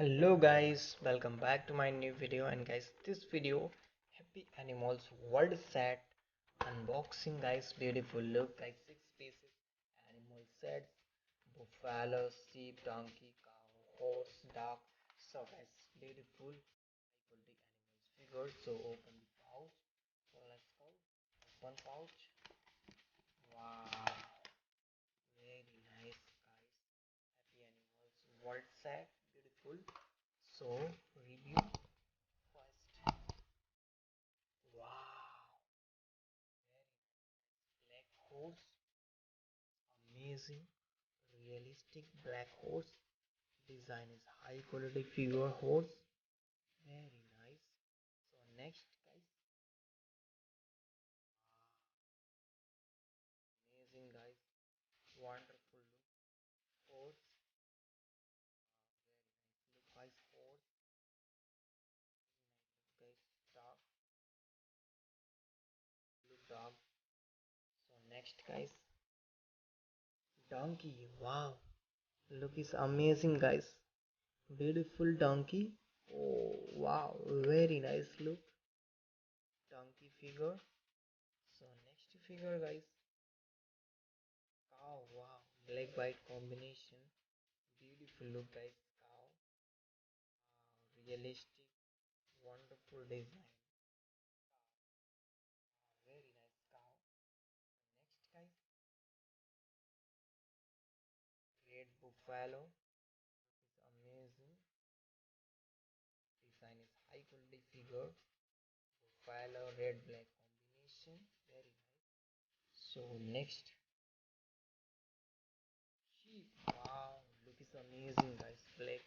Hello guys, welcome back to my new video. And guys, this video happy animals world set unboxing. Guys, beautiful look, guys, 6 pieces animal sets: buffalo, sheep, donkey, cow, horse, dog. So guys, beautiful quality animals figure. So open the pouch. So let's go. One pouch. Wow, very nice guys. Happy animals world set, beautiful. So review first. Wow, black horse, amazing, realistic black horse. Design is high quality figure horse, very nice. So next, guys, amazing guys, wonderful look horse, very nice look guys horse, very nice look guys dog, look dog. So next, guys, donkey. Wow, look is amazing guys, beautiful donkey. Oh wow, very nice look donkey figure. So next figure guys, cow. Wow, black white combination, beautiful look guys. Cow, realistic, wonderful design. Very nice cow. Next guys, red buffalo is amazing. Design is high quality figure. Buffalo red black combination, very nice. So next, sheep. Wow, look is amazing guys. Black